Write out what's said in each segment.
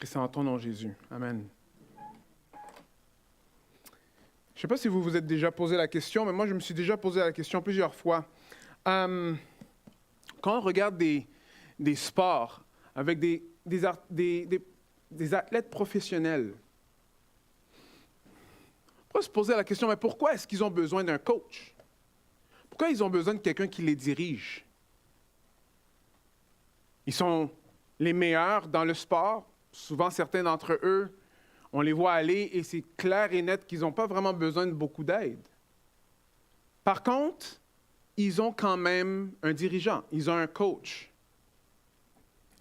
Et c'est en ton nom, Jésus. Amen. Je ne sais pas si vous vous êtes déjà posé la question, mais moi, je me suis déjà posé la question plusieurs fois. Quand on regarde des sports avec des athlètes professionnels, on peut se poser la question, mais pourquoi est-ce qu'ils ont besoin d'un coach? Pourquoi ils ont besoin de quelqu'un qui les dirige? Ils sont les meilleurs dans le sport. Souvent, certains d'entre eux, on les voit aller et c'est clair et net qu'ils n'ont pas vraiment besoin de beaucoup d'aide. Par contre, ils ont quand même un dirigeant, ils ont un coach.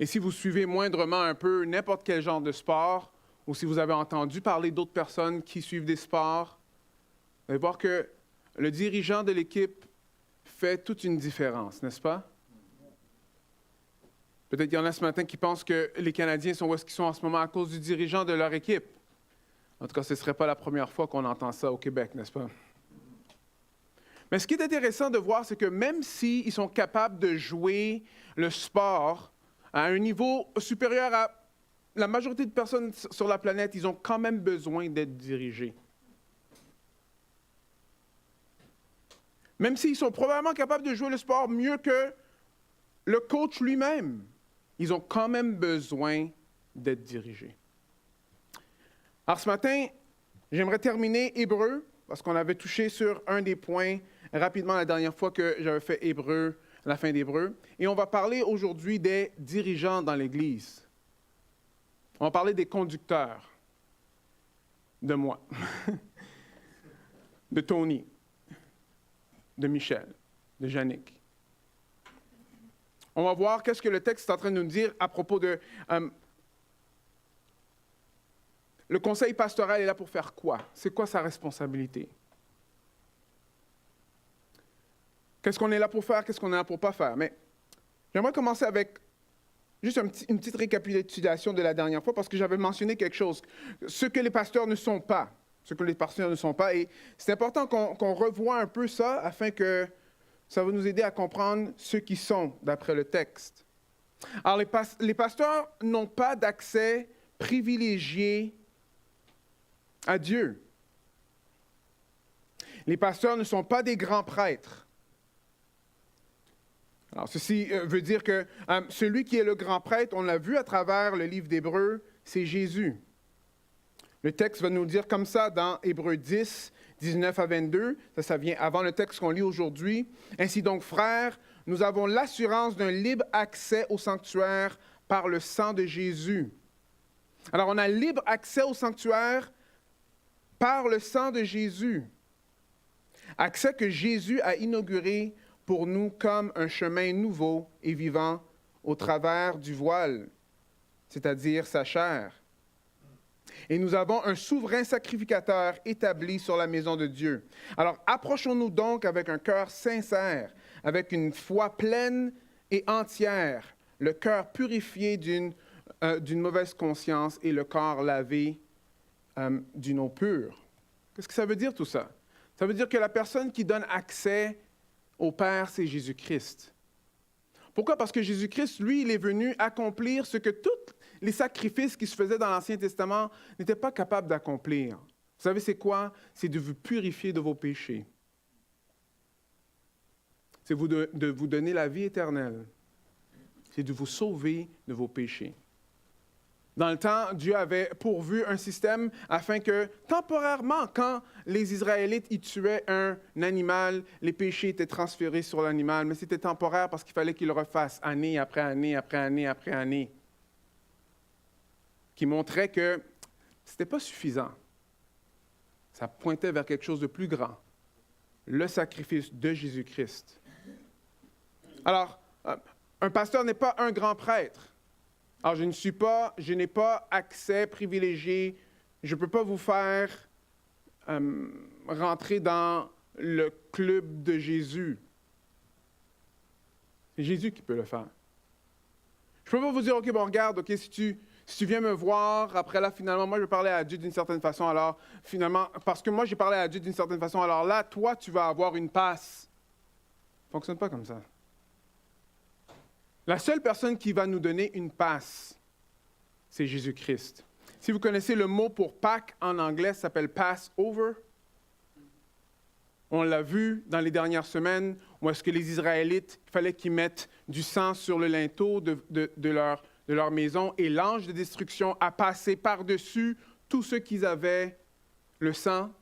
Et si vous suivez moindrement un peu n'importe quel genre de sport, ou si vous avez entendu parler d'autres personnes qui suivent des sports, vous allez voir que le dirigeant de l'équipe fait toute une différence, n'est-ce pas? Peut-être qu'il y en a ce matin qui pensent que les Canadiens sont où est-ce qu'ils sont en ce moment à cause du dirigeant de leur équipe. En tout cas, ce ne serait pas la première fois qu'on entend ça au Québec, n'est-ce pas? Mais ce qui est intéressant de voir, c'est que même s'ils sont capables de jouer le sport à un niveau supérieur à la majorité de personnes sur la planète, ils ont quand même besoin d'être dirigés. Même s'ils sont probablement capables de jouer le sport mieux que le coach lui-même, ils ont quand même besoin d'être dirigés. Alors ce matin, j'aimerais terminer Hébreu, parce qu'on avait touché sur un des points rapidement la dernière fois que j'avais fait Hébreu, la fin d'Hébreu. Et on va parler aujourd'hui des dirigeants dans l'Église. On va parler des conducteurs. De moi. De Tony. De Michel. De Yannick. On va voir qu'est-ce que le texte est en train de nous dire à propos de... le conseil pastoral est là pour faire quoi? C'est quoi sa responsabilité? Qu'est-ce qu'on est là pour faire? Qu'est-ce qu'on est là pour ne pas faire? Mais j'aimerais commencer avec juste une petite récapitulation de la dernière fois parce que j'avais mentionné quelque chose. Ce que les pasteurs ne sont pas. Ce que les pasteurs ne sont pas. Et c'est important qu'on revoie un peu ça afin que ça va nous aider à comprendre ceux qui sont, d'après le texte. Alors, les pasteurs n'ont pas d'accès privilégié à Dieu. Les pasteurs ne sont pas des grands prêtres. Alors, ceci veut dire que celui qui est le grand prêtre, on l'a vu à travers le livre d'Hébreu, c'est Jésus. Le texte va nous le dire comme ça dans Hébreux 10, 19 à 22. Ça vient avant le texte qu'on lit aujourd'hui. Ainsi donc, frères, nous avons l'assurance d'un libre accès au sanctuaire par le sang de Jésus. Alors, on a libre accès au sanctuaire par le sang de Jésus. Accès que Jésus a inauguré pour nous comme un chemin nouveau et vivant au travers du voile, c'est-à-dire sa chair. Et nous avons un souverain sacrificateur établi sur la maison de Dieu. Alors, approchons-nous donc avec un cœur sincère, avec une foi pleine et entière, le cœur purifié d'une mauvaise conscience et le corps lavé d'une eau pure. Qu'est-ce que ça veut dire tout ça? Ça veut dire que la personne qui donne accès au Père, c'est Jésus-Christ. Pourquoi? Parce que Jésus-Christ, lui, il est venu accomplir ce que tous les sacrifices qui se faisaient dans l'Ancien Testament n'étaient pas capables d'accomplir. Vous savez, c'est quoi? C'est de vous purifier de vos péchés. C'est de vous donner la vie éternelle. C'est de vous sauver de vos péchés. Dans le temps, Dieu avait pourvu un système afin que, temporairement, quand les Israélites y tuaient un animal, les péchés étaient transférés sur l'animal, mais c'était temporaire parce qu'il fallait qu'ils le refassent année après année, après année, après année. Qui montrait que ce n'était pas suffisant. Ça pointait vers quelque chose de plus grand, le sacrifice de Jésus-Christ. Alors, un pasteur n'est pas un grand prêtre. Alors, je n'ai pas accès privilégié, je ne peux pas vous faire rentrer dans le club de Jésus. C'est Jésus qui peut le faire. Je ne peux pas vous dire, OK, bon, regarde, OK, si tu viens me voir, après là, finalement, moi, je vais parler à Dieu d'une certaine façon, alors, finalement, parce que moi, j'ai parlé à Dieu d'une certaine façon, alors là, toi, tu vas avoir une passe. Ça ne fonctionne pas comme ça. La seule personne qui va nous donner une passe, c'est Jésus-Christ. Si vous connaissez le mot pour Pâques en anglais, ça s'appelle Passover. On l'a vu dans les dernières semaines, où est-ce que les Israélites, il fallait qu'ils mettent du sang sur le linteau de leur maison, et l'ange de destruction a passé par-dessus tous ceux qui avaient le sang.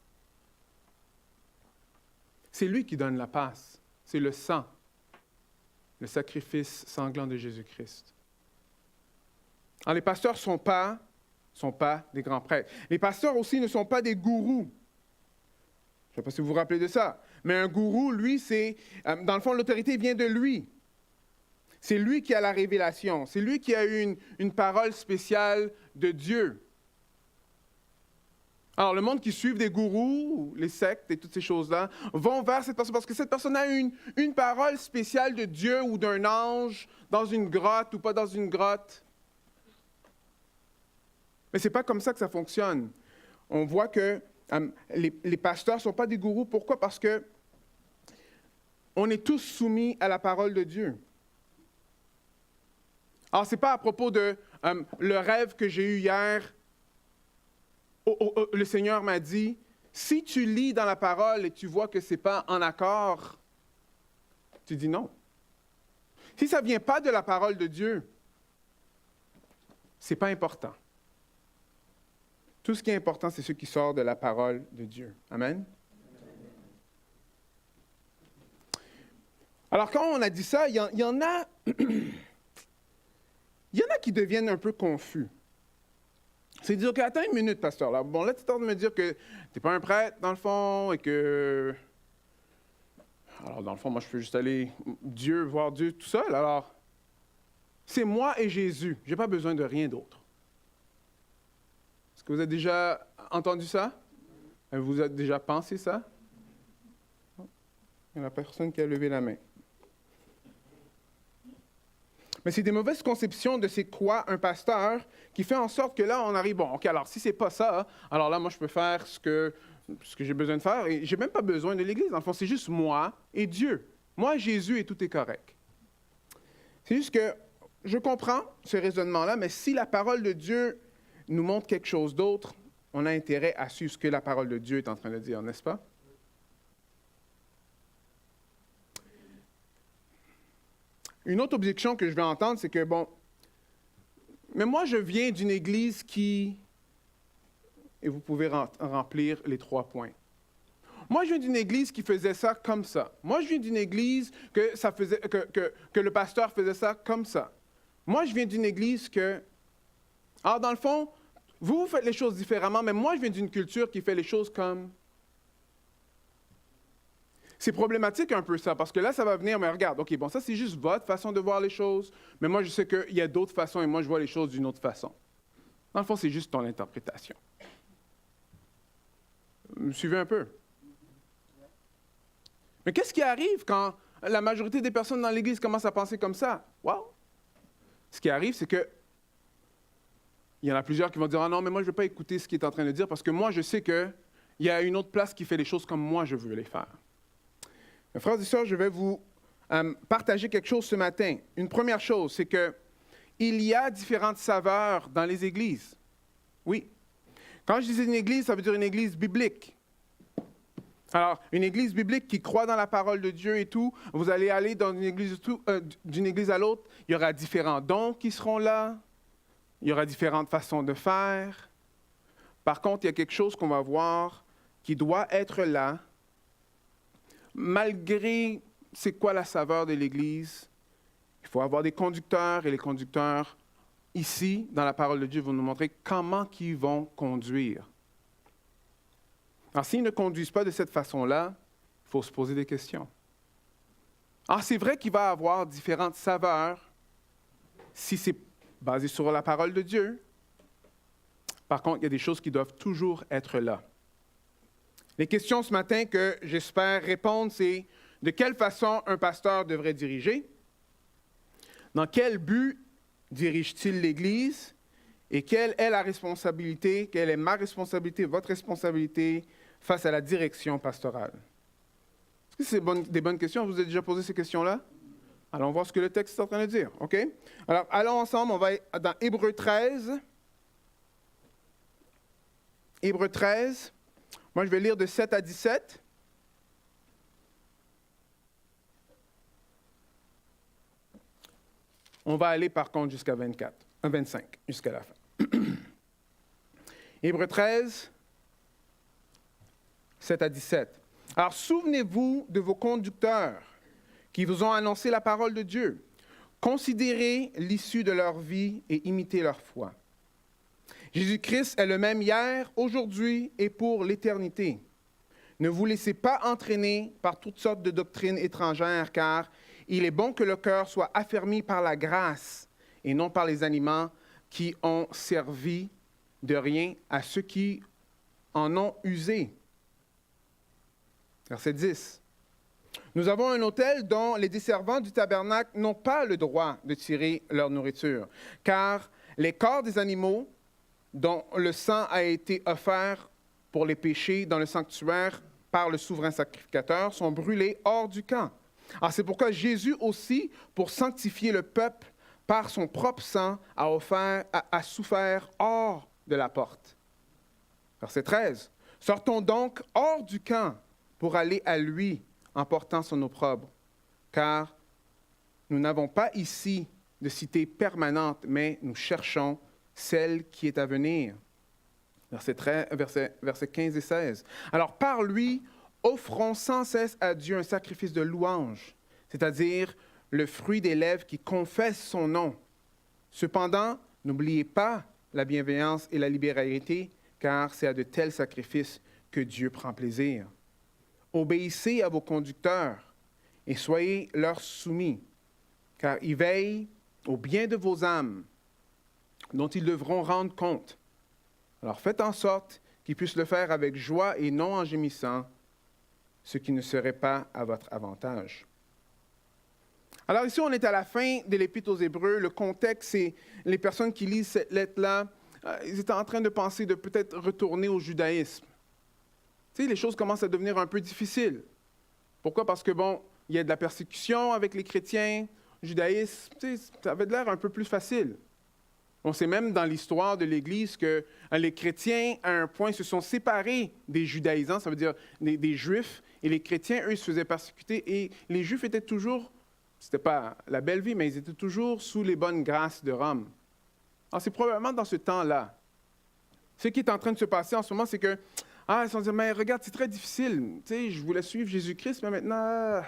C'est lui qui donne la passe. C'est le sang, le sacrifice sanglant de Jésus-Christ. Alors, les pasteurs ne sont pas des grands prêtres. Les pasteurs aussi ne sont pas des gourous. Je ne sais pas si vous vous rappelez de ça. Mais un gourou, lui, dans le fond, l'autorité vient de lui. C'est lui qui a la révélation. C'est lui qui a eu une parole spéciale de Dieu. Alors, le monde qui suit des gourous, les sectes et toutes ces choses-là, vont vers cette personne parce que cette personne a une parole spéciale de Dieu ou d'un ange dans une grotte ou pas dans une grotte. Mais ce n'est pas comme ça que ça fonctionne. On voit que les pasteurs ne sont pas des gourous. Pourquoi? Parce que on est tous soumis à la parole de Dieu. Alors, ce n'est pas à propos de le rêve que j'ai eu hier. Le Seigneur m'a dit, si tu lis dans la parole et tu vois que ce n'est pas en accord, tu dis non. Si ça ne vient pas de la parole de Dieu, ce n'est pas important. Tout ce qui est important, c'est ce qui sort de la parole de Dieu. Amen? Alors, quand on a dit ça, il y en a qui deviennent un peu confus. C'est dire, OK, attends une minute, pasteur. Là, bon, là, tu es en train de me dire que tu n'es pas un prêtre, dans le fond, et que... Alors, dans le fond, moi, je peux juste aller voir Dieu tout seul. Alors, c'est moi et Jésus. Je n'ai pas besoin de rien d'autre. Est-ce que vous avez déjà entendu ça? Vous avez déjà pensé ça? Il y a personne qui a levé la main. Mais c'est des mauvaises conceptions de c'est quoi un pasteur qui fait en sorte que là, on arrive, bon, OK, alors si c'est pas ça, alors là, moi, je peux faire ce que j'ai besoin de faire et j'ai même pas besoin de l'Église. Dans le fond, c'est juste moi et Dieu. Moi, Jésus et tout est correct. C'est juste que je comprends ce raisonnement-là, mais si la parole de Dieu nous montre quelque chose d'autre, on a intérêt à suivre ce que la parole de Dieu est en train de dire, n'est-ce pas? Une autre objection que je vais entendre, c'est que, bon, mais moi, je viens d'une église qui... Et vous pouvez remplir les 3 points. Moi, je viens d'une église qui faisait ça comme ça. Moi, je viens d'une église que le pasteur faisait ça comme ça. Moi, je viens d'une église que... Alors, dans le fond, vous faites les choses différemment, mais moi, je viens d'une culture qui fait les choses comme... C'est problématique un peu ça, parce que là, ça va venir, mais regarde, OK, bon, ça, c'est juste votre façon de voir les choses, mais moi, je sais qu'il y a d'autres façons, et moi, je vois les choses d'une autre façon. Dans le fond, c'est juste ton interprétation. Vous me suivez un peu? Mais qu'est-ce qui arrive quand la majorité des personnes dans l'Église commencent à penser comme ça? Wow! Ce qui arrive, c'est que il y en a plusieurs qui vont dire « Ah non, mais moi, je ne vais pas écouter ce qu'il est en train de dire, parce que moi, je sais qu'il y a une autre place qui fait les choses comme moi, je veux les faire. » Mes frères et sœurs, je vais vous partager quelque chose ce matin. Une première chose, c'est qu'il y a différentes saveurs dans les églises. Oui. Quand je dis une église, ça veut dire une église biblique. Alors, une église biblique qui croit dans la parole de Dieu et tout, vous allez aller dans une église d'une église à l'autre, il y aura différents dons qui seront là, il y aura différentes façons de faire. Par contre, il y a quelque chose qu'on va voir qui doit être là, malgré c'est quoi la saveur de l'Église. Il faut avoir des conducteurs, et les conducteurs, ici, dans la parole de Dieu, vont nous montrer comment ils vont conduire. Alors, s'ils ne conduisent pas de cette façon-là, il faut se poser des questions. Alors, c'est vrai qu'il va y avoir différentes saveurs si c'est basé sur la parole de Dieu. Par contre, il y a des choses qui doivent toujours être là. Les questions ce matin que j'espère répondre, c'est de quelle façon un pasteur devrait diriger? Dans quel but dirige-t-il l'Église? Et quelle est la responsabilité, quelle est ma responsabilité, votre responsabilité face à la direction pastorale? Est-ce que c'est des bonnes questions? Vous avez déjà posé ces questions-là? Allons voir ce que le texte est en train de dire, OK? Alors, allons ensemble, on va dans Hébreux 13, Hébreux 13. Moi, je vais lire de 7 à 17. On va aller par contre jusqu'à 25, jusqu'à la fin. Hébreux 13, 7 à 17. Alors, souvenez-vous de vos conducteurs qui vous ont annoncé la parole de Dieu. Considérez l'issue de leur vie et imitez leur foi. Jésus-Christ est le même hier, aujourd'hui et pour l'éternité. Ne vous laissez pas entraîner par toutes sortes de doctrines étrangères, car il est bon que le cœur soit affermi par la grâce et non par les aliments qui ont servi de rien à ceux qui en ont usé. Verset 10. Nous avons un autel dont les desservants du tabernacle n'ont pas le droit de tirer leur nourriture, car les corps des animaux dont le sang a été offert pour les péchés dans le sanctuaire par le souverain sacrificateur sont brûlés hors du camp. Alors c'est pourquoi Jésus aussi, pour sanctifier le peuple par son propre sang, a souffert hors de la porte. Verset 13. Sortons donc hors du camp pour aller à lui en portant son opprobre, car nous n'avons pas ici de cité permanente, mais nous cherchons celle qui est à venir. Versets 15 et 16. Alors par lui, offrons sans cesse à Dieu un sacrifice de louange, c'est-à-dire le fruit des lèvres qui confessent son nom. Cependant, n'oubliez pas la bienveillance et la libéralité, car c'est à de tels sacrifices que Dieu prend plaisir. Obéissez à vos conducteurs et soyez leur soumis, car ils veillent au bien de vos âmes, dont ils devront rendre compte. Alors faites en sorte qu'ils puissent le faire avec joie et non en gémissant, ce qui ne serait pas à votre avantage. Alors ici, on est à la fin de l'Épître aux Hébreux. Le contexte, c'est les personnes qui lisent cette lettre-là, ils étaient en train de penser de peut-être retourner au judaïsme. Tu sais, les choses commencent à devenir un peu difficiles. Pourquoi? Parce que, il y a de la persécution avec les chrétiens, le judaïsme, tu sais, ça avait l'air un peu plus facile. On sait même dans l'histoire de l'Église que les chrétiens, à un point, se sont séparés des judaïsants, ça veut dire des Juifs, et les chrétiens, eux, se faisaient persécuter, et les Juifs étaient toujours, c'était pas la belle vie, mais ils étaient toujours sous les bonnes grâces de Rome. Alors, c'est probablement dans ce temps-là. Ce qui est en train de se passer en ce moment, c'est que, ils se sont dit, mais regarde, c'est très difficile, tu sais, je voulais suivre Jésus-Christ, mais maintenant,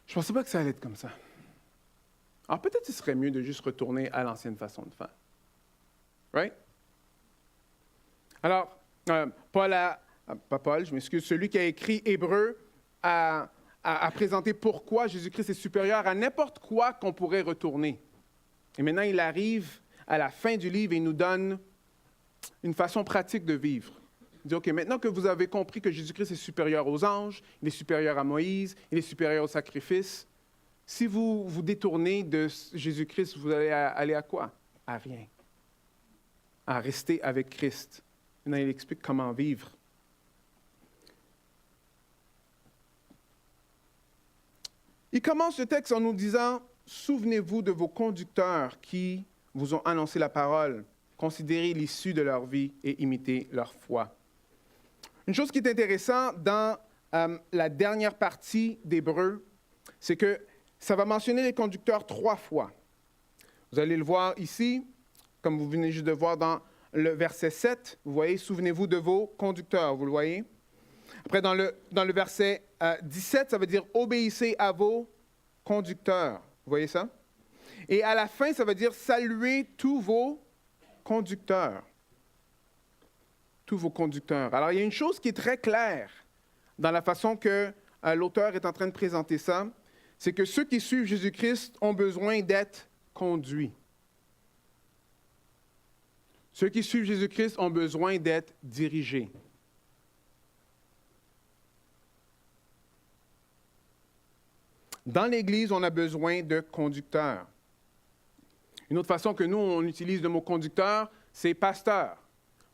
je ne pensais pas que ça allait être comme ça. Alors, peut-être que ce serait mieux de juste retourner à l'ancienne façon de faire. Right? Alors, celui qui a écrit Hébreux a présenté pourquoi Jésus-Christ est supérieur à n'importe quoi qu'on pourrait retourner. Et maintenant, il arrive à la fin du livre et il nous donne une façon pratique de vivre. Il dit, OK, maintenant que vous avez compris que Jésus-Christ est supérieur aux anges, il est supérieur à Moïse, il est supérieur au sacrifice, si vous vous détournez de Jésus-Christ, vous allez aller à quoi? À rien. À rester avec Christ. Maintenant, il explique comment vivre. Il commence le texte en nous disant, « Souvenez-vous de vos conducteurs qui vous ont annoncé la parole. Considérez l'issue de leur vie et imitez leur foi. » Une chose qui est intéressante dans la dernière partie d'Hébreux, c'est que ça va mentionner les conducteurs 3 fois. Vous allez le voir ici, comme vous venez juste de voir dans le verset 7. Vous voyez, souvenez-vous de vos conducteurs, vous le voyez. Après, dans le verset 17, ça veut dire obéissez à vos conducteurs. Vous voyez ça? Et à la fin, ça veut dire saluez tous vos conducteurs. Tous vos conducteurs. Alors, il y a une chose qui est très claire dans la façon que l'auteur est en train de présenter ça, c'est que ceux qui suivent Jésus-Christ ont besoin d'être conduits. Ceux qui suivent Jésus-Christ ont besoin d'être dirigés. Dans l'Église, on a besoin de conducteurs. Une autre façon que nous, on utilise le mot conducteur, c'est pasteur.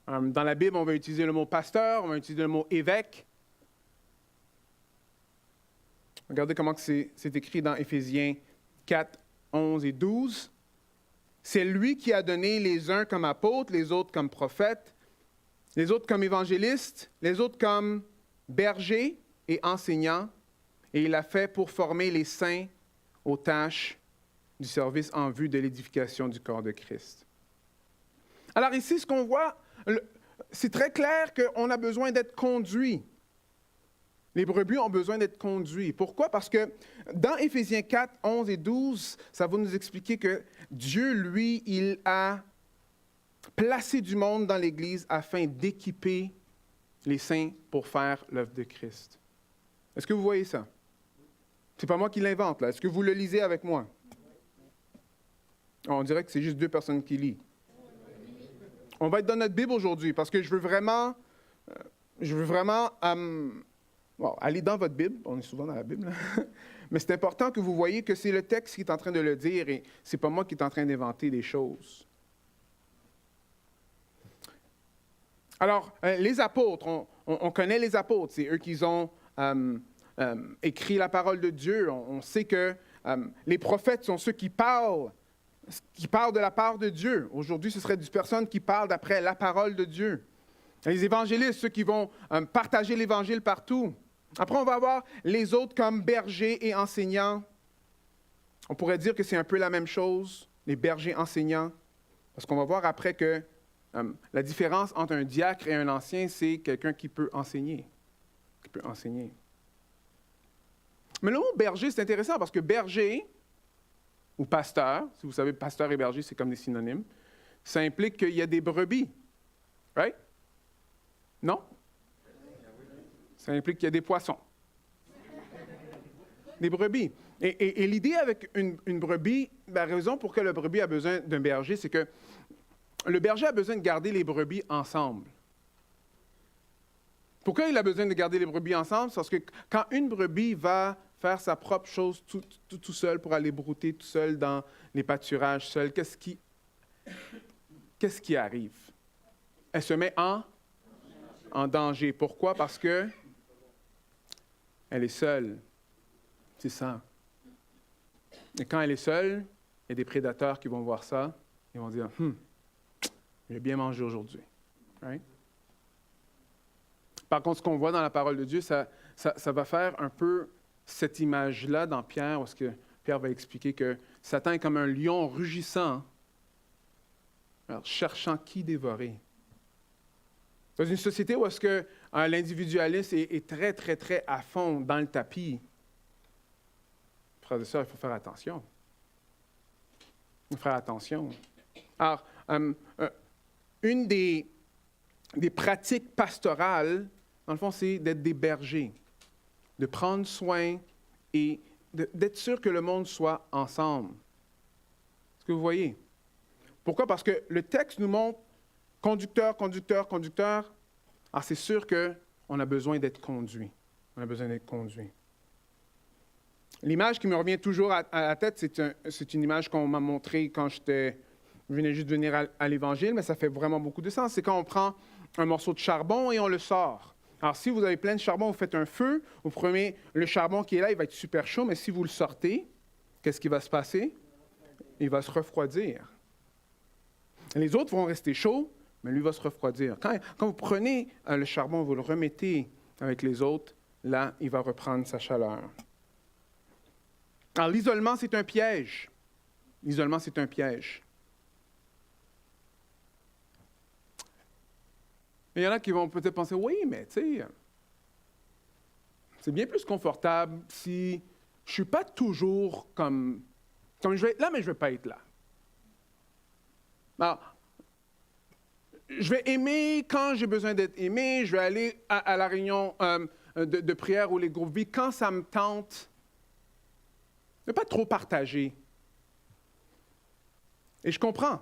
Dans la Bible, on va utiliser le mot pasteur, on va utiliser le mot évêque. Regardez comment c'est écrit dans Éphésiens 4, 11 et 12. C'est lui qui a donné les uns comme apôtres, les autres comme prophètes, les autres comme évangélistes, les autres comme bergers et enseignants, et il l'a fait pour former les saints aux tâches du service en vue de l'édification du corps de Christ. Alors ici, ce qu'on voit, c'est très clair qu'on a besoin d'être conduits. Les brebis ont besoin d'être conduits. Pourquoi? Parce que dans Éphésiens 4, 11 et 12, ça va nous expliquer que Dieu, lui, il a placé du monde dans l'Église afin d'équiper les saints pour faire l'œuvre de Christ. Est-ce que vous voyez ça? C'est pas moi qui l'invente, là. Est-ce que vous le lisez avec moi? On dirait que c'est juste 2 personnes qui lisent. On va être dans notre Bible aujourd'hui parce que je veux vraiment aller dans votre Bible. On est souvent dans la Bible. Mais c'est important que vous voyez que c'est le texte qui est en train de le dire et c'est pas moi qui est en train d'inventer des choses. Alors, les apôtres, on connaît les apôtres. C'est eux qui ont écrit la parole de Dieu. On sait que les prophètes sont ceux qui parlent de la part de Dieu. Aujourd'hui, ce serait des personnes qui parlent d'après la parole de Dieu. Les évangélistes, ceux qui vont partager l'Évangile partout. Après, on va avoir les autres comme bergers et enseignants. On pourrait dire que c'est un peu la même chose, les bergers enseignants, parce qu'on va voir après que la différence entre un diacre et un ancien, c'est quelqu'un qui peut enseigner. Mais le mot berger, c'est intéressant parce que berger, ou pasteur, si vous savez, pasteur et berger, c'est comme des synonymes, ça implique qu'il y a des brebis. Right? Non? Ça implique qu'il y a des poissons. Des brebis. Et l'idée avec une brebis, la raison pour laquelle le brebis a besoin d'un berger, c'est que le berger a besoin de garder les brebis ensemble. Pourquoi il a besoin de garder les brebis ensemble? C'est parce que quand une brebis va faire sa propre chose tout seul pour aller brouter tout seul dans les pâturages seul, qu'est-ce qui arrive? Elle se met en danger. Pourquoi? Parce que elle est seule. C'est ça. Et quand elle est seule, il y a des prédateurs qui vont voir ça. Ils vont dire, j'ai bien mangé aujourd'hui. Right? Par contre, ce qu'on voit dans la parole de Dieu, ça va faire un peu cette image-là dans Pierre, où Pierre va expliquer que Satan est comme un lion rugissant, alors, cherchant qui dévorer. Dans une société où est-ce que l'individualisme est très, très, très à fond dans le tapis, frères et sœurs, il faut faire attention. Il faut faire attention. Alors, une des pratiques pastorales, dans le fond, c'est d'être des bergers, de prendre soin et d'être sûr que le monde soit ensemble. Est-ce que vous voyez? Pourquoi? Parce que le texte nous montre conducteur, conducteur, conducteur. Alors, c'est sûr qu'on a besoin d'être conduit. On a besoin d'être conduit. L'image qui me revient toujours à la tête, c'est une image qu'on m'a montrée quand je venais juste de venir à l'Évangile, mais ça fait vraiment beaucoup de sens. C'est quand on prend un morceau de charbon et on le sort. Alors, si vous avez plein de charbon, vous faites un feu, vous prenez le charbon qui est là, il va être super chaud, mais si vous le sortez, qu'est-ce qui va se passer? Il va se refroidir. Les autres vont rester chauds, mais lui va se refroidir. Quand vous prenez le charbon, vous le remettez avec les autres, là, il va reprendre sa chaleur. Alors, l'isolement, c'est un piège. L'isolement, c'est un piège. Il y en a qui vont peut-être penser, oui, mais tu sais, c'est bien plus confortable si je ne suis pas toujours comme je vais être là, mais je ne vais pas être là. Alors, je vais aimer quand j'ai besoin d'être aimé, je vais aller à la réunion de prière ou les groupes vie quand ça me tente. Ne pas trop partager. Et je comprends.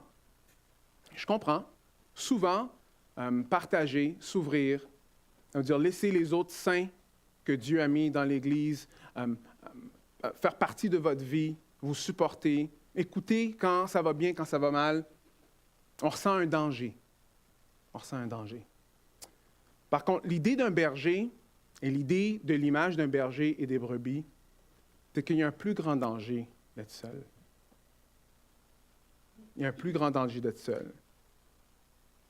Souvent, partager, s'ouvrir, ça veut dire laisser les autres saints que Dieu a mis dans l'Église faire partie de votre vie, vous supporter, écouter quand ça va bien, quand ça va mal. On ressent un danger. Par contre, l'idée d'un berger et l'idée de l'image d'un berger et des brebis, c'est qu'il y a un plus grand danger d'être seul. Il y a un plus grand danger d'être seul.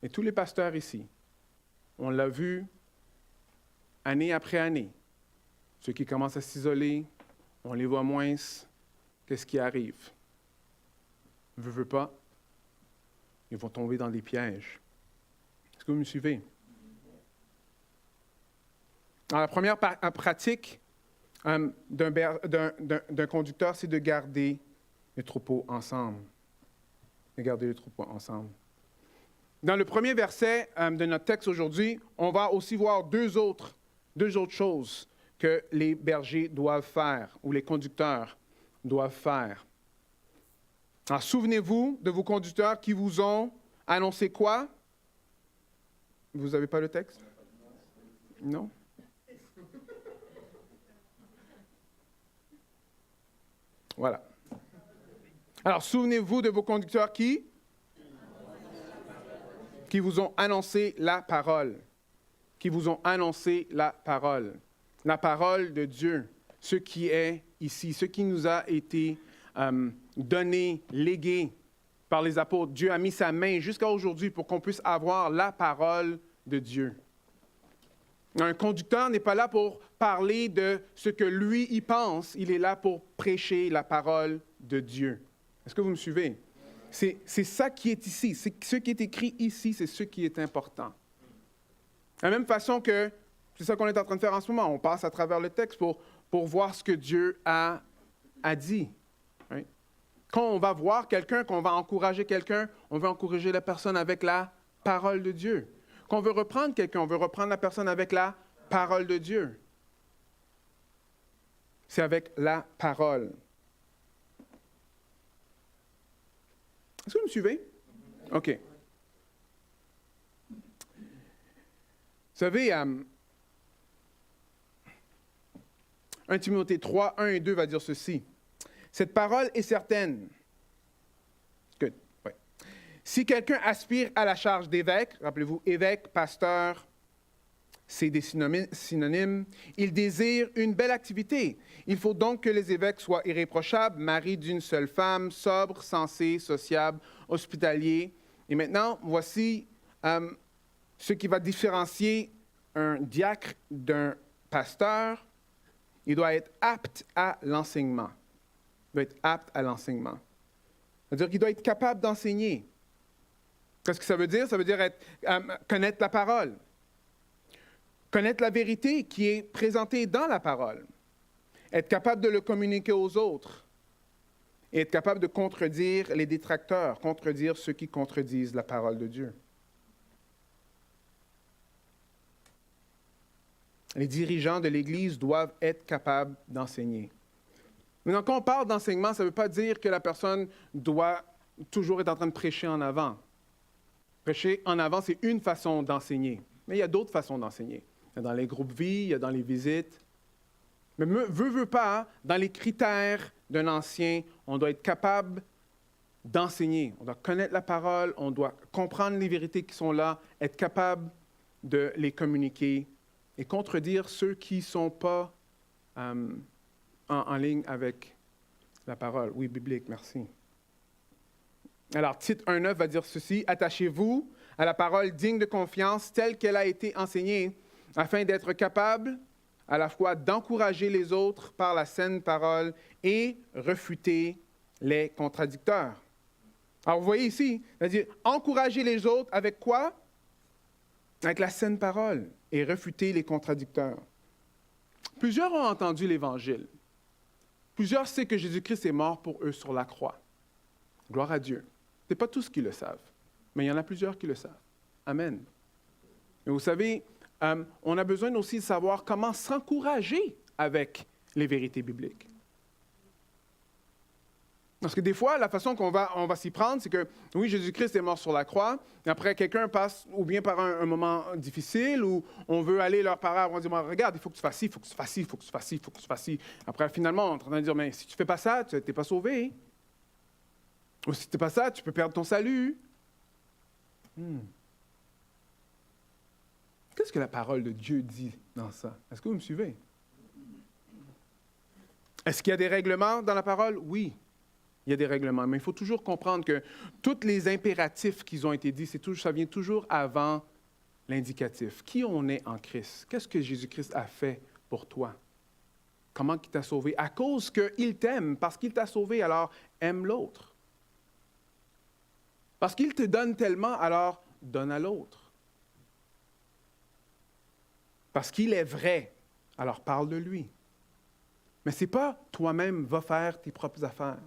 Et tous les pasteurs ici, On l'a vu année après année. Ceux qui commencent à s'isoler, on les voit moins. Qu'est-ce qui arrive? Veux pas, ils vont tomber dans des pièges. Est-ce que vous me suivez? Alors, la première pratique d'un conducteur, c'est de garder le troupeau ensemble. De garder le troupeau ensemble. Dans le premier verset de notre texte aujourd'hui, on va aussi voir deux autres choses que les bergers doivent faire, ou les conducteurs doivent faire. Alors, souvenez-vous de vos conducteurs qui vous ont annoncé quoi? Vous n'avez pas le texte? Non? Voilà. Alors, souvenez-vous de vos conducteurs qui vous ont annoncé la parole. Qui vous ont annoncé la parole. La parole de Dieu. Ce qui est ici, ce qui nous a été donné, légué par les apôtres. Dieu a mis sa main jusqu'à aujourd'hui pour qu'on puisse avoir la parole de Dieu. Un conducteur n'est pas là pour parler de ce que lui y pense, il est là pour prêcher la parole de Dieu. Est-ce que vous me suivez? C'est ça qui est ici. Ce qui est écrit ici, c'est ce qui est important. De la même façon que c'est ça qu'on est en train de faire en ce moment. On passe à travers le texte pour voir ce que Dieu a dit. Right? Quand on va voir quelqu'un, qu'on va encourager quelqu'un, on veut encourager la personne avec la parole de Dieu. Quand on veut reprendre quelqu'un, on veut reprendre la personne avec la parole de Dieu. C'est avec la parole. Est-ce que vous me suivez? OK. Vous savez, 1 Timothée 3, 1 et 2 va dire ceci. Cette parole est certaine. Good. Ouais. Si quelqu'un aspire à la charge d'évêque, rappelez-vous, évêque, pasteur, c'est des synonymes, il désire une belle activité. Il faut donc que les évêques soient irréprochables, maris d'une seule femme, sobres, sensés, sociables, hospitaliers. Et maintenant, voici ce qui va différencier un diacre d'un pasteur. Il doit être apte à l'enseignement. Il doit être apte à l'enseignement. C'est-à-dire qu'il doit être capable d'enseigner. Qu'est-ce que ça veut dire? Ça veut dire connaître la parole. Connaître la vérité qui est présentée dans la parole. Être capable de le communiquer aux autres. Et être capable de contredire les détracteurs, contredire ceux qui contredisent la parole de Dieu. Les dirigeants de l'Église doivent être capables d'enseigner. Maintenant, quand on parle d'enseignement, ça ne veut pas dire que la personne doit toujours être en train de prêcher en avant. Prêcher en avant, c'est une façon d'enseigner. Mais il y a d'autres façons d'enseigner. Il y a dans les groupes vie, il y a dans les visites. Mais veut pas, dans les critères d'un ancien, on doit être capable d'enseigner. On doit connaître la parole, on doit comprendre les vérités qui sont là, être capable de les communiquer et contredire ceux qui ne sont pas en ligne avec la parole. Oui, biblique, merci. Alors, Tite 1,9 va dire ceci, « Attachez-vous à la parole digne de confiance telle qu'elle a été enseignée, afin d'être capable à la fois d'encourager les autres par la saine parole et refuter les contradicteurs. » Alors, vous voyez ici, c'est-à-dire encourager les autres avec quoi? Avec la saine parole et refuter les contradicteurs. Plusieurs ont entendu l'Évangile. Plusieurs savent que Jésus-Christ est mort pour eux sur la croix. Gloire à Dieu. Ce n'est pas tous qui le savent, mais il y en a plusieurs qui le savent. Amen. Et vous savez, on a besoin aussi de savoir comment s'encourager avec les vérités bibliques. Parce que des fois, la façon qu'on va s'y prendre, c'est que, oui, Jésus-Christ est mort sur la croix, et après, quelqu'un passe ou bien par un moment difficile, où on veut aller leur parler, on va dire, regarde, il faut que tu fasses ci, il faut que tu fasses ci, il faut que tu fasses ci, il faut que tu fasses ci. Après, finalement, on est en train de dire, mais si tu ne fais pas ça, tu n'es pas sauvé. Ou si tu ne fais pas ça, tu peux perdre ton salut. Qu'est-ce que la parole de Dieu dit dans ça? Est-ce que vous me suivez? Est-ce qu'il y a des règlements dans la parole? Oui. Il y a des règlements, mais il faut toujours comprendre que tous les impératifs qui ont été dits, ça vient toujours avant l'indicatif. Qui on est en Christ? Qu'est-ce que Jésus-Christ a fait pour toi? Comment il t'a sauvé? À cause qu'il t'aime, parce qu'il t'a sauvé, alors aime l'autre. Parce qu'il te donne tellement, alors donne à l'autre. Parce qu'il est vrai, alors parle de lui. Mais ce n'est pas toi-même, va faire tes propres affaires.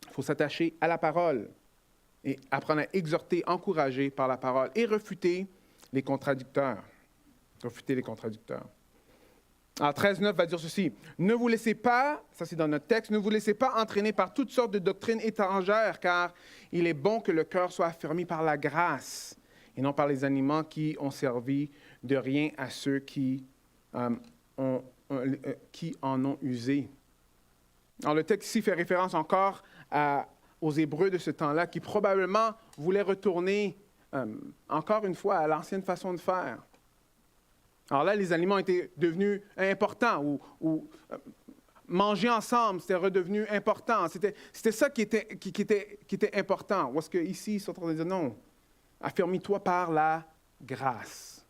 Il faut s'attacher à la parole et apprendre à exhorter, encourager par la parole et refuter les contradicteurs. Refuter les contradicteurs. Alors, 13.9 va dire ceci. Ne vous laissez pas, ça c'est dans notre texte, ne vous laissez pas entraîner par toutes sortes de doctrines étrangères, car il est bon que le cœur soit affermi par la grâce et non par les aliments qui ont servi de rien à ceux qui en ont usé. Alors, le texte ici fait référence encore aux Hébreux de ce temps-là qui probablement voulaient retourner encore une fois à l'ancienne façon de faire. Alors là, les aliments étaient devenus importants ou manger ensemble, c'était redevenu important. C'était ça qui était important. Ou est-ce qu'ici, ils sont en train de dire non, affermis-toi par la grâce.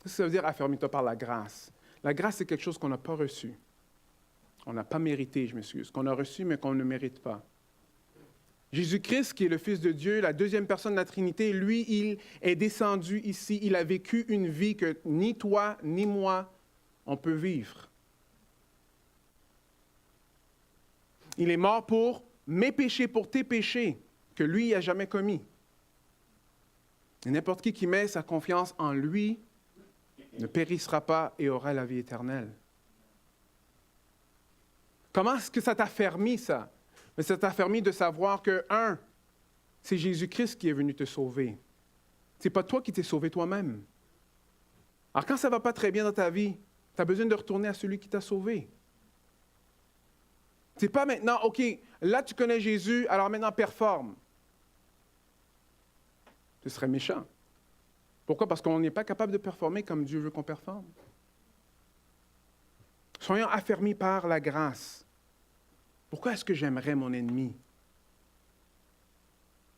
Qu'est-ce que ça veut dire affermis-toi par la grâce? La grâce, c'est quelque chose qu'on n'a pas reçu. On n'a pas mérité, je m'excuse. Qu'on a reçu, mais qu'on ne mérite pas. Jésus-Christ, qui est le Fils de Dieu, la deuxième personne de la Trinité, lui, il est descendu ici. Il a vécu une vie que ni toi, ni moi, on peut vivre. Il est mort pour mes péchés, pour tes péchés, que lui n'a jamais commis. Et n'importe qui met sa confiance en lui ne périssera pas et aura la vie éternelle. Comment est-ce que ça t'a affermi, ça? Mais ça t'a permis de savoir que, c'est Jésus-Christ qui est venu te sauver. Ce n'est pas toi qui t'es sauvé toi-même. Alors, quand ça ne va pas très bien dans ta vie, tu as besoin de retourner à celui qui t'a sauvé. Ce n'est pas maintenant, OK, là tu connais Jésus, alors maintenant performe. Ce serait méchant. Pourquoi? Parce qu'on n'est pas capable de performer comme Dieu veut qu'on performe. Soyons affermis par la grâce. Pourquoi est-ce que j'aimerais mon ennemi?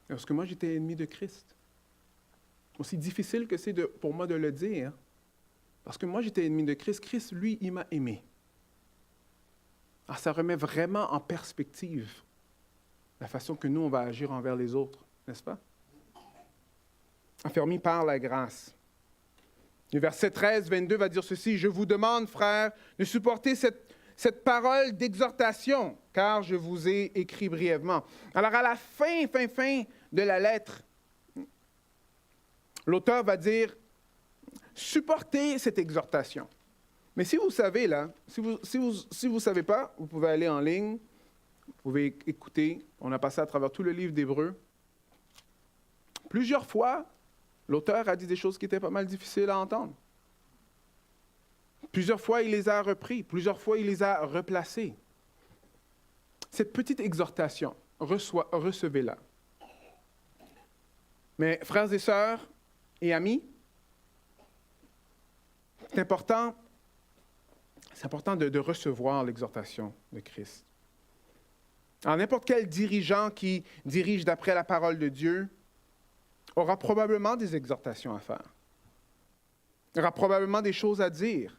Parce que moi, j'étais ennemi de Christ. Aussi difficile que c'est pour moi de le dire, parce que moi, j'étais ennemi de Christ. Christ, lui, il m'a aimé. Alors, ça remet vraiment en perspective la façon que nous, on va agir envers les autres, n'est-ce pas? Affermi par la grâce. Le verset 13, 22 va dire ceci. « Je vous demande, frères, de supporter cette parole d'exhortation, car je vous ai écrit brièvement. » Alors, à la fin de la lettre, l'auteur va dire, supportez cette exhortation. Mais si vous savez, là, si vous ne savez pas, vous pouvez aller en ligne, vous pouvez écouter, on a passé à travers tout le livre d'Hébreux. Plusieurs fois, l'auteur a dit des choses qui étaient pas mal difficiles à entendre. Plusieurs fois, il les a repris. Plusieurs fois, il les a replacés. Cette petite exhortation, recevez-la. Mais frères et sœurs et amis, c'est important de recevoir l'exhortation de Christ. Alors, n'importe quel dirigeant qui dirige d'après la parole de Dieu aura probablement des exhortations à faire. Il aura probablement des choses à dire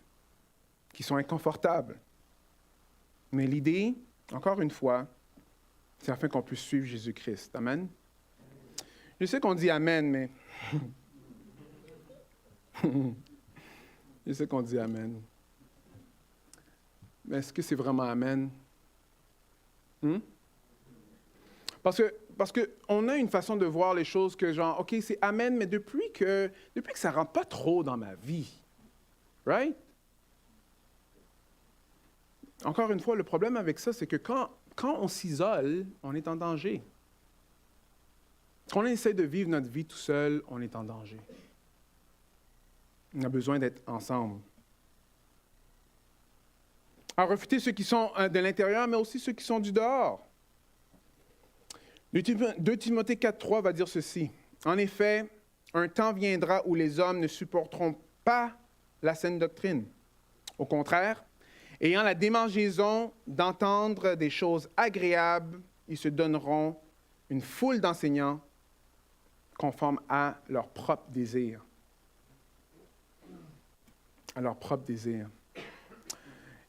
qui sont inconfortables. Mais l'idée, encore une fois, c'est afin qu'on puisse suivre Jésus-Christ. Amen? Je sais qu'on dit Amen, mais... Je sais qu'on dit Amen. Mais est-ce que c'est vraiment Amen? Parce qu'on a une façon de voir les choses que genre, OK, c'est Amen, mais depuis que ça ne rentre pas trop dans ma vie. Right? Encore une fois, le problème avec ça, c'est que quand on s'isole, on est en danger. Quand on essaie de vivre notre vie tout seul, on est en danger. On a besoin d'être ensemble. À refuter ceux qui sont de l'intérieur, mais aussi ceux qui sont du dehors. 2 Timothée 4.3 va dire ceci. En effet, un temps viendra où les hommes ne supporteront pas la saine doctrine. Au contraire, ayant la démangeaison d'entendre des choses agréables, ils se donneront une foule d'enseignants conformes à leur propre désir. À leur propre désir.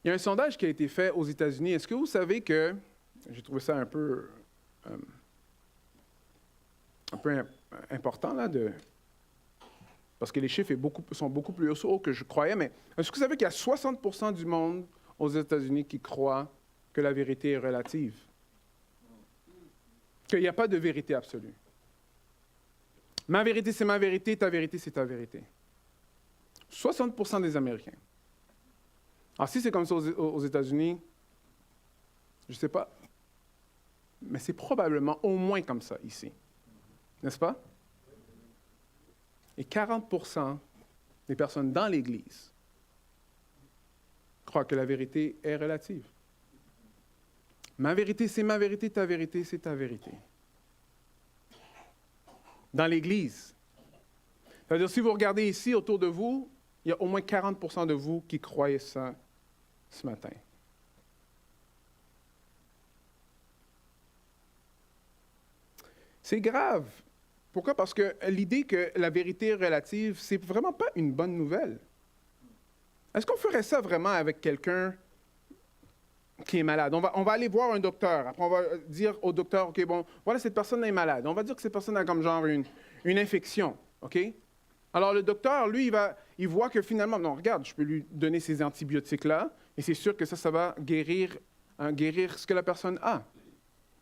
Il y a un sondage qui a été fait aux États-Unis. Est-ce que vous savez que, j'ai trouvé ça un peu important, là, parce que les chiffres sont beaucoup plus hauts que je croyais, mais est-ce que vous savez qu'il y a 60% du monde aux États-Unis qui croient que la vérité est relative? Qu'il n'y a pas de vérité absolue. Ma vérité, c'est ma vérité, ta vérité, c'est ta vérité. 60% des Américains. Alors, si c'est comme ça aux États-Unis, je ne sais pas, mais c'est probablement au moins comme ça ici. N'est-ce pas? Et 40% des personnes dans l'Église croient que la vérité est relative. Ma vérité, c'est ma vérité, ta vérité, c'est ta vérité. Dans l'Église. C'est-à-dire, si vous regardez ici autour de vous, il y a au moins 40% de vous qui croyez ça ce matin. C'est grave. Pourquoi? Parce que l'idée que la vérité est relative, c'est vraiment pas une bonne nouvelle. Est-ce qu'on ferait ça vraiment avec quelqu'un qui est malade? On va aller voir un docteur. Après, on va dire au docteur, OK, bon, voilà, cette personne est malade. On va dire que cette personne a comme genre une infection, OK? Alors, le docteur, lui, il voit que finalement, non, regarde, je peux lui donner ces antibiotiques-là, et c'est sûr que ça va guérir ce que la personne a.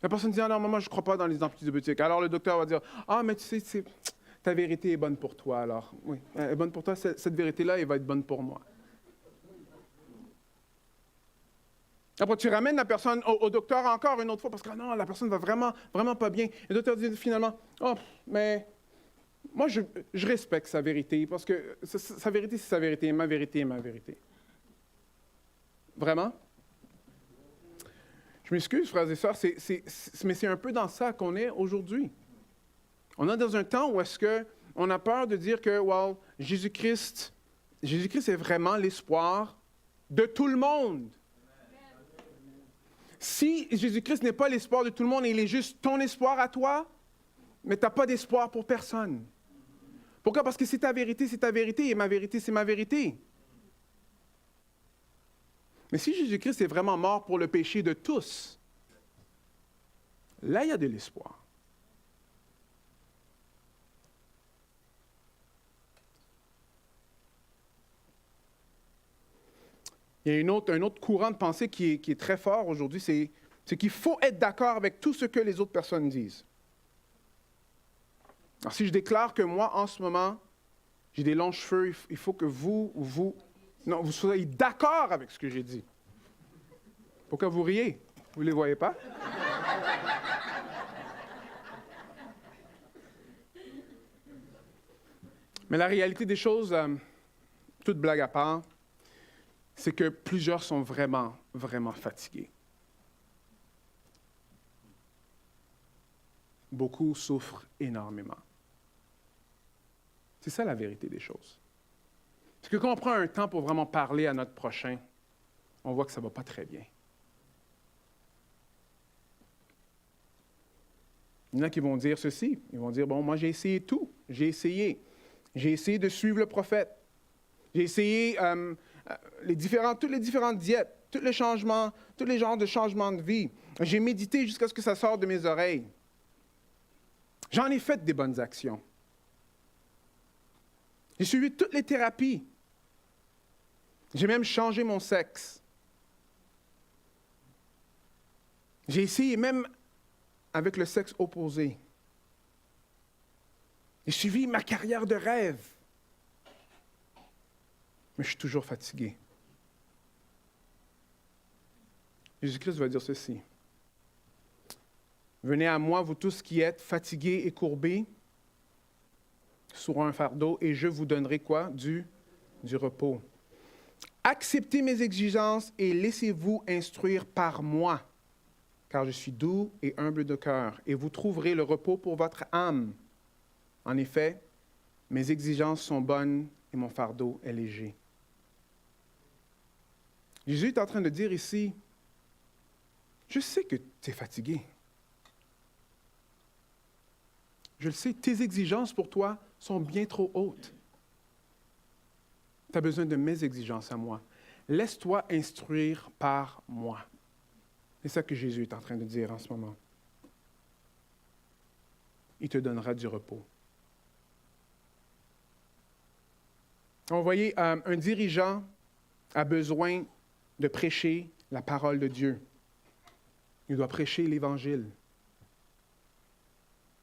La personne dit, ah non, moi, je ne crois pas dans les antibiotiques. Alors, le docteur va dire, ah, mais tu sais, ta vérité est bonne pour toi, alors. Oui, elle est bonne pour toi, cette vérité-là, elle va être bonne pour moi. Après, tu ramènes la personne au docteur encore une autre fois, parce que non, la personne va vraiment, vraiment pas bien. Et le docteur dit finalement, oh, mais moi, je respecte sa vérité, parce que sa vérité, c'est sa vérité, et ma vérité est ma vérité. Vraiment? Je m'excuse, frères et sœurs, mais c'est un peu dans ça qu'on est aujourd'hui. On est dans un temps où est-ce qu'on a peur de dire que, well, Jésus-Christ est vraiment l'espoir de tout le monde. Si Jésus-Christ n'est pas l'espoir de tout le monde et il est juste ton espoir à toi, mais tu n'as pas d'espoir pour personne. Pourquoi? Parce que c'est ta vérité, et ma vérité, c'est ma vérité. Mais si Jésus-Christ est vraiment mort pour le péché de tous, là, il y a de l'espoir. Il y a un autre courant de pensée qui est très fort aujourd'hui, c'est qu'il faut être d'accord avec tout ce que les autres personnes disent. Alors, si je déclare que moi, en ce moment, j'ai des longs cheveux, il faut que vous soyez d'accord avec ce que j'ai dit. Pourquoi vous riez? Vous ne les voyez pas? Mais la réalité des choses, toute blague à part, c'est que plusieurs sont vraiment, vraiment fatigués. Beaucoup souffrent énormément. C'est ça la vérité des choses. Parce que quand on prend un temps pour vraiment parler à notre prochain, on voit que ça ne va pas très bien. Il y en a qui vont dire ceci. Ils vont dire, bon, moi j'ai essayé tout. J'ai essayé de suivre le prophète. J'ai essayé toutes les différentes diètes, tous les changements, tous les genres de changements de vie. J'ai médité jusqu'à ce que ça sorte de mes oreilles. J'en ai fait des bonnes actions. J'ai suivi toutes les thérapies. J'ai même changé mon sexe. J'ai essayé même avec le sexe opposé. J'ai suivi ma carrière de rêve. Mais je suis toujours fatigué. Jésus-Christ va dire ceci. Venez à moi, vous tous qui êtes fatigués et courbés, sur un fardeau, et je vous donnerai quoi? Du repos. Acceptez mes exigences et laissez-vous instruire par moi, car je suis doux et humble de cœur, et vous trouverez le repos pour votre âme. En effet, mes exigences sont bonnes et mon fardeau est léger. Jésus est en train de dire ici, je sais que tu es fatigué. Je le sais, tes exigences pour toi sont bien trop hautes. Tu as besoin de mes exigences à moi. Laisse-toi instruire par moi. C'est ça que Jésus est en train de dire en ce moment. Il te donnera du repos. Vous voyez, un dirigeant a besoin de prêcher la parole de Dieu. Il doit prêcher l'Évangile.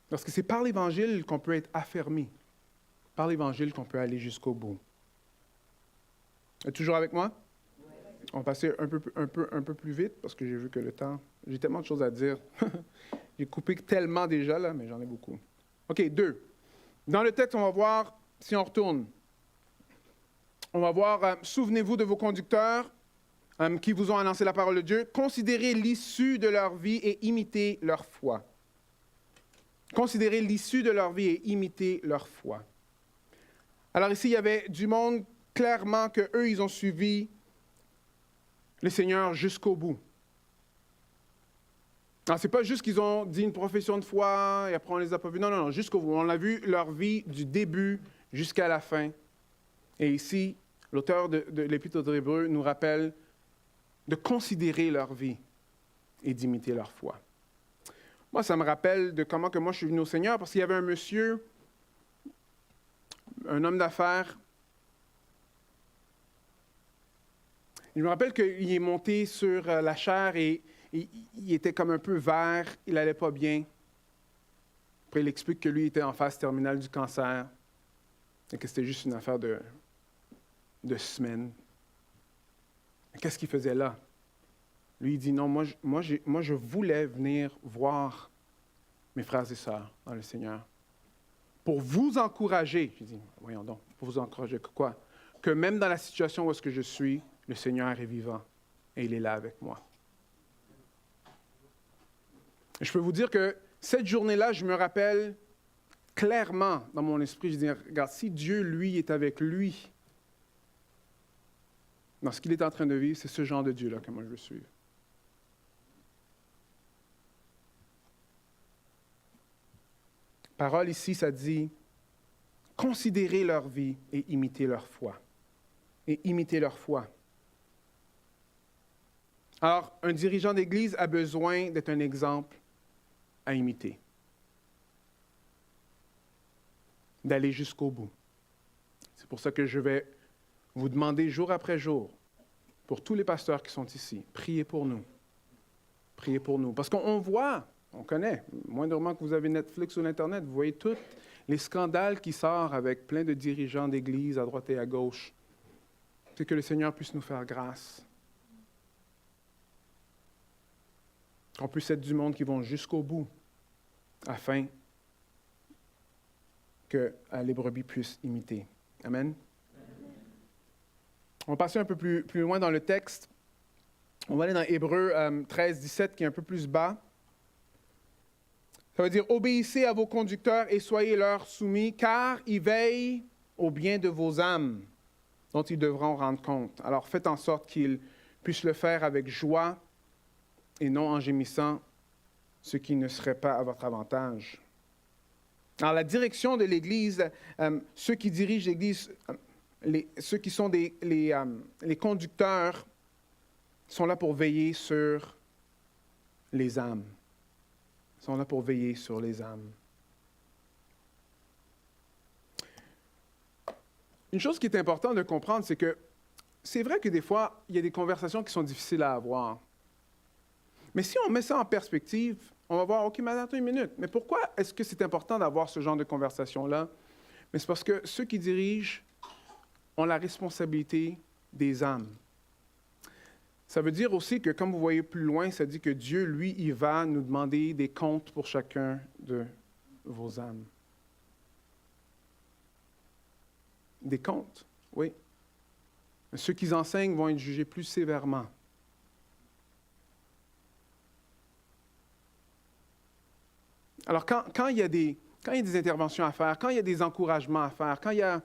Parce que c'est par l'Évangile qu'on peut être affermi. Par l'Évangile qu'on peut aller jusqu'au bout. Êtes-vous toujours avec moi? On va passer un peu plus vite parce que j'ai vu que le temps... J'ai tellement de choses à dire. J'ai coupé tellement déjà, là, mais j'en ai beaucoup. OK, 2. Dans le texte, on va voir, si on retourne, on va voir, souvenez-vous de vos conducteurs qui vous ont annoncé la parole de Dieu. Considérez l'issue de leur vie et imitez leur foi. Considérez l'issue de leur vie et imitez leur foi. Alors ici, il y avait du monde, clairement, qu'eux, ils ont suivi le Seigneur jusqu'au bout. Alors, ce n'est pas juste qu'ils ont dit une profession de foi et après on les a pas vus. Non, non, non, jusqu'au bout. On a vu leur vie du début jusqu'à la fin. Et ici, l'auteur de l'Épître aux Hébreux nous rappelle de considérer leur vie et d'imiter leur foi. Moi, ça me rappelle de comment que moi je suis venu au Seigneur, parce qu'il y avait un monsieur, un homme d'affaires. Je me rappelle qu'il est monté sur la chaire et il était comme un peu vert, il n'allait pas bien. Après, il explique que lui était en phase terminale du cancer et que c'était juste une affaire de semaines. Qu'est-ce qu'il faisait là? Lui, il dit, non, moi, je voulais venir voir mes frères et sœurs dans le Seigneur pour vous encourager. Je dis, voyons donc, pour vous encourager que quoi? Que même dans la situation où est-ce que je suis, le Seigneur est vivant et il est là avec moi. Et je peux vous dire que cette journée-là, je me rappelle clairement dans mon esprit, je dis, regarde, si Dieu, lui, est avec lui, dans ce qu'il est en train de vivre, c'est ce genre de Dieu-là que moi je veux suivre. Parole ici, ça dit, considérez leur vie et imitez leur foi. Et imitez leur foi. Alors, un dirigeant d'Église a besoin d'être un exemple à imiter. D'aller jusqu'au bout. C'est pour ça que je vais vous demander jour après jour, pour tous les pasteurs qui sont ici, priez pour nous. Priez pour nous. Parce qu'on voit, on connaît, moindrement que vous avez Netflix ou l'Internet, vous voyez tous les scandales qui sortent avec plein de dirigeants d'Église à droite et à gauche. C'est que le Seigneur puisse nous faire grâce. Qu'on puisse être du monde qui vont jusqu'au bout, afin que les brebis puissent imiter. Amen. On va passer un peu plus loin dans le texte. On va aller dans Hébreux 13, 17, qui est un peu plus bas. Ça veut dire, obéissez à vos conducteurs et soyez leur soumis, car ils veillent au bien de vos âmes, dont ils devront rendre compte. Alors faites en sorte qu'ils puissent le faire avec joie et non en gémissant, ce qui ne serait pas à votre avantage. Alors la direction de l'Église, ceux qui dirigent l'Église, ceux qui sont les conducteurs, sont là pour veiller sur les âmes. Ils sont là pour veiller sur les âmes. Une chose qui est importante de comprendre, c'est que c'est vrai que des fois, il y a des conversations qui sont difficiles à avoir. Mais si on met ça en perspective, on va voir, OK, mais attends une minute, mais pourquoi est-ce que c'est important d'avoir ce genre de conversation-là? Mais c'est parce que ceux qui dirigent ont la responsabilité des âmes. Ça veut dire aussi que, comme vous voyez plus loin, ça dit que Dieu, lui, il va nous demander des comptes pour chacun de vos âmes. Des comptes, oui. Mais ceux qui enseignent vont être jugés plus sévèrement. Alors, quand il y a des interventions à faire, quand il y a des encouragements à faire, quand il y a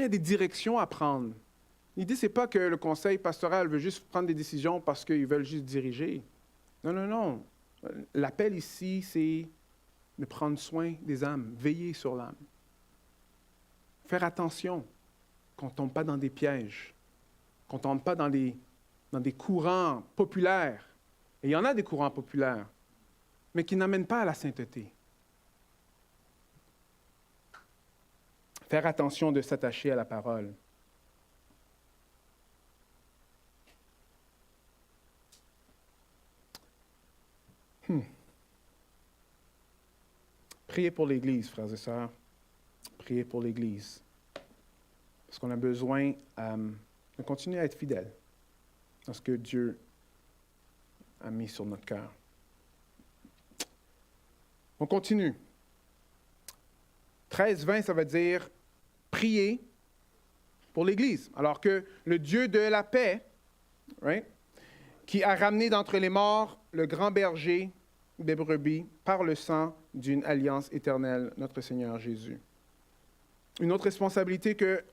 des directions à prendre, l'idée, ce n'est pas que le conseil pastoral veut juste prendre des décisions parce qu'ils veulent juste diriger. Non, non, non. L'appel ici, c'est de prendre soin des âmes, veiller sur l'âme. Faire attention qu'on ne tombe pas dans des pièges, qu'on ne tombe pas dans des courants populaires. Et il y en a des courants populaires, mais qui n'amènent pas à la sainteté. Faire attention de s'attacher à la parole. Priez pour l'Église, frères et sœurs. Priez pour l'Église. Parce qu'on a besoin de continuer à être fidèles dans ce que Dieu a mis sur notre cœur. On continue. 13-20, ça veut dire prier pour l'Église. Alors que le Dieu de la paix, right, qui a ramené d'entre les morts le grand berger des brebis par le sang d'une alliance éternelle, notre Seigneur Jésus. Une autre responsabilité que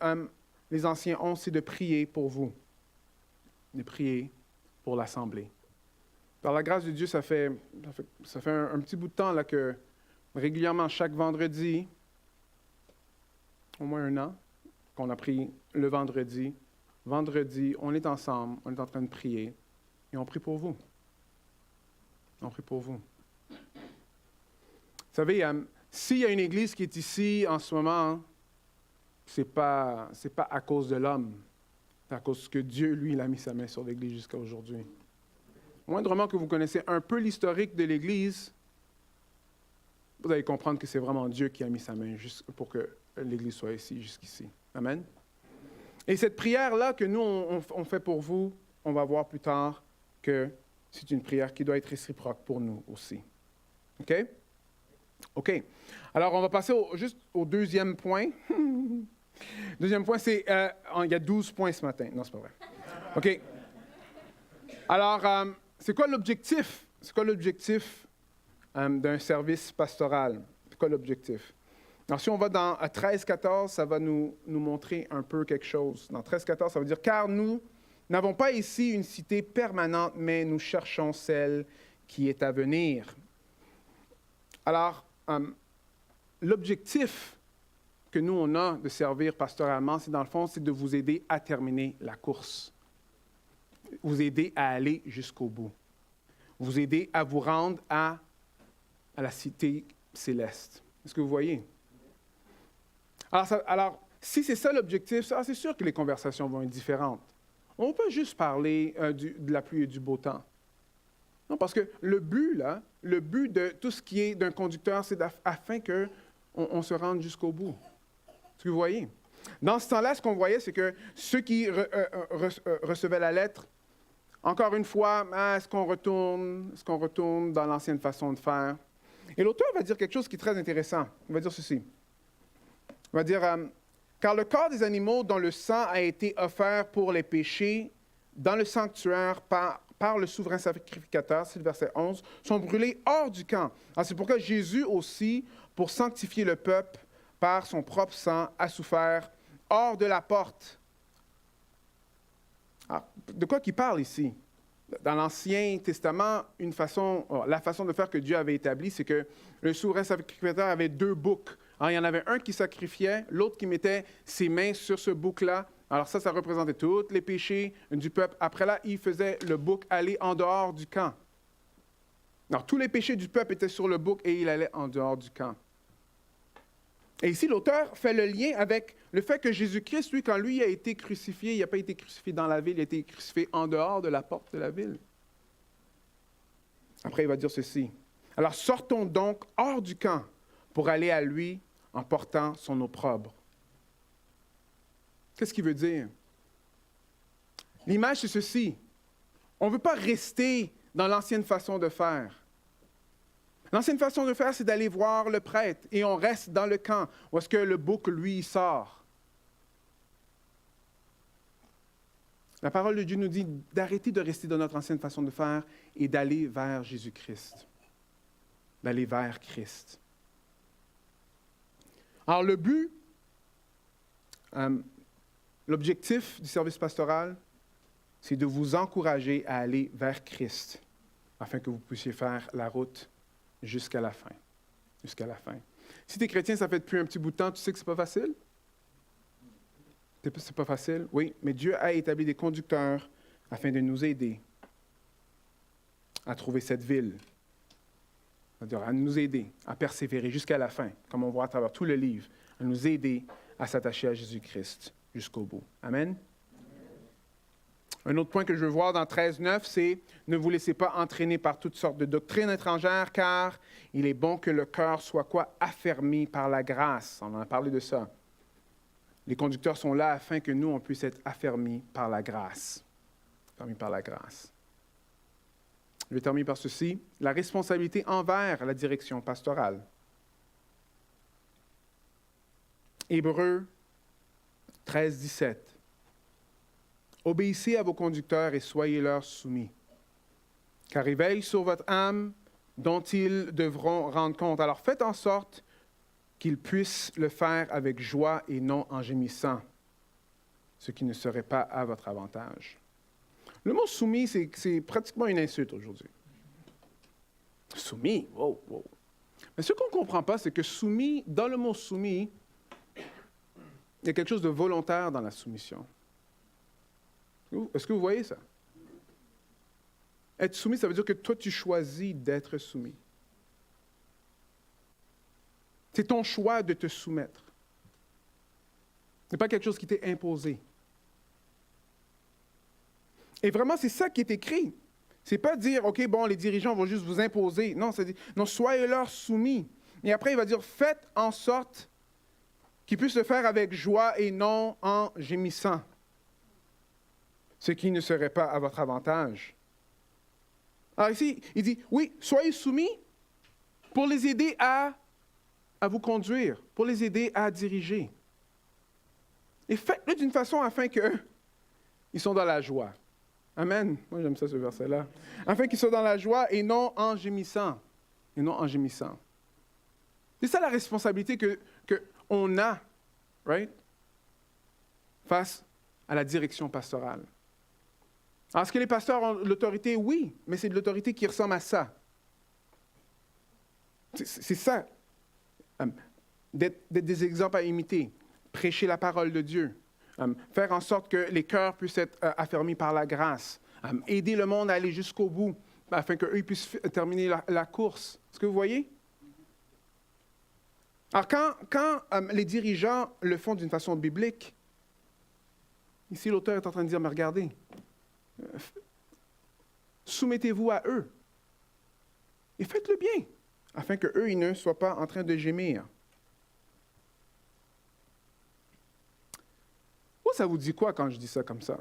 les anciens ont, c'est de prier pour vous, de prier pour l'Assemblée. Par la grâce de Dieu, ça fait un petit bout de temps là, que régulièrement, chaque vendredi, au moins 1 an, qu'on a pris le vendredi. Vendredi, on est ensemble, on est en train de prier, et on prie pour vous. On prie pour vous. Vous savez, s'il y a une église qui est ici en ce moment, c'est pas à cause de l'homme, c'est à cause que Dieu, lui, il a mis sa main sur l'église jusqu'à aujourd'hui. Moindrement que vous connaissez un peu l'historique de l'Église, vous allez comprendre que c'est vraiment Dieu qui a mis sa main pour que l'Église soit ici, jusqu'ici. Amen. Et cette prière-là que nous, on fait pour vous, on va voir plus tard que c'est une prière qui doit être réciproque pour nous aussi. OK? OK. Alors, on va passer juste au deuxième point. Deuxième point, c'est... il y a 12 points ce matin. Non, c'est pas vrai. OK. Alors... c'est quoi l'objectif? C'est quoi l'objectif d'un service pastoral? C'est quoi l'objectif? Alors, si on va dans 13-14, ça va nous montrer un peu quelque chose. Dans 13-14, ça veut dire « Car nous n'avons pas ici une cité permanente, mais nous cherchons celle qui est à venir. » Alors, l'objectif que nous, on a de servir pastoralement, c'est dans le fond, c'est de vous aider à terminer la course. Vous aider à aller jusqu'au bout. Vous aider à vous rendre à la cité céleste. Est-ce que vous voyez? Alors si c'est ça l'objectif, c'est sûr que les conversations vont être différentes. On ne peut pas juste parler de la pluie et du beau temps. Non, parce que le but de tout ce qui est d'un conducteur, c'est afin qu'on se rende jusqu'au bout. Est-ce que vous voyez? Dans ce temps-là, ce qu'on voyait, c'est que ceux qui recevaient la lettre, encore une fois, est-ce qu'on retourne dans l'ancienne façon de faire? Et l'auteur va dire quelque chose qui est très intéressant. Il va dire ceci. Il va dire, car le corps des animaux dont le sang a été offert pour les péchés dans le sanctuaire par le souverain sacrificateur, c'est le verset 11, sont brûlés hors du camp. Alors, c'est pourquoi Jésus aussi, pour sanctifier le peuple par son propre sang, a souffert hors de la porte. Alors, de quoi qu'il parle ici? Dans l'Ancien Testament, la façon de faire que Dieu avait établie, c'est que le souverain sacrificateur avait 2 boucs. Alors, il y en avait un qui sacrifiait, l'autre qui mettait ses mains sur ce bouc-là. Alors ça représentait tous les péchés du peuple. Après là, il faisait le bouc aller en dehors du camp. Alors, tous les péchés du peuple étaient sur le bouc et il allait en dehors du camp. Et ici, l'auteur fait le lien avec le fait que Jésus-Christ, lui, quand lui a été crucifié, il n'a pas été crucifié dans la ville, il a été crucifié en dehors de la porte de la ville. Après, il va dire ceci. Alors, sortons donc hors du camp pour aller à lui en portant son opprobre. Qu'est-ce qu'il veut dire? L'image, c'est ceci. On ne veut pas rester dans l'ancienne façon de faire. L'ancienne façon de faire, c'est d'aller voir le prêtre et on reste dans le camp où est-ce que le bouc, lui, sort. La parole de Dieu nous dit d'arrêter de rester dans notre ancienne façon de faire et d'aller vers Jésus-Christ. D'aller vers Christ. Alors, le but, l'objectif du service pastoral, c'est de vous encourager à aller vers Christ afin que vous puissiez faire la route jusqu'à la fin. jusqu'à la fin. Si tu es chrétien, ça fait depuis un petit bout de temps, tu sais que c'est pas facile? C'est pas facile? Oui, mais Dieu a établi des conducteurs afin de nous aider à trouver cette ville. C'est-à-dire à nous aider à persévérer jusqu'à la fin, comme on voit à travers tout le livre, à nous aider à s'attacher à Jésus-Christ jusqu'au bout. Amen? Un autre point que je veux voir dans 13.9, c'est « Ne vous laissez pas entraîner par toutes sortes de doctrines étrangères, car il est bon que le cœur soit quoi? Affermi par la grâce. » On en a parlé de ça. Les conducteurs sont là afin que nous, on puisse être affermis par la grâce. Affermis par la grâce. Je vais terminer par ceci. La responsabilité envers la direction pastorale. Hébreux 13, 17. Obéissez à vos conducteurs et soyez-leur soumis, car ils veillent sur votre âme dont ils devront rendre compte. Alors faites en sorte qu'ils puissent le faire avec joie et non en gémissant, ce qui ne serait pas à votre avantage. Le mot « soumis », c'est pratiquement une insulte aujourd'hui. Soumis, wow, wow. Mais ce qu'on ne comprend pas, c'est que soumis, dans le mot « soumis », il y a quelque chose de volontaire dans la soumission. Est-ce que vous voyez ça? Être soumis, ça veut dire que toi, tu choisis d'être soumis. C'est ton choix de te soumettre. Ce n'est pas quelque chose qui t'est imposé. Et vraiment, c'est ça qui est écrit. Ce n'est pas dire, OK, bon, les dirigeants vont juste vous imposer. Non, c'est dire, non, soyez-leur soumis. Et après, il va dire, faites en sorte qu'ils puissent le faire avec joie et non en gémissant, ce qui ne serait pas à votre avantage. Alors ici, il dit, oui, soyez soumis pour les aider à vous conduire, pour les aider à diriger. Et faites-le d'une façon afin qu'ils soient dans la joie. Amen. Moi, j'aime ça, ce verset-là. Afin qu'ils soient dans la joie et non en gémissant. Et non en gémissant. C'est ça la responsabilité qu'on a, right? Face à la direction pastorale. Alors, est-ce que les pasteurs ont l'autorité? Oui, mais c'est de l'autorité qui ressemble à ça. C'est ça. D'être des exemples à imiter. Prêcher la parole de Dieu. Faire en sorte que les cœurs puissent être affermis par la grâce. Aider le monde à aller jusqu'au bout, afin qu'eux puissent terminer la course. Est-ce que vous voyez? Alors, quand les dirigeants le font d'une façon biblique, ici l'auteur est en train de dire, mais regardez, soumettez-vous à eux et faites-le bien, afin qu'eux, ils ne soient pas en train de gémir. Ça vous dit quoi quand je dis ça comme ça?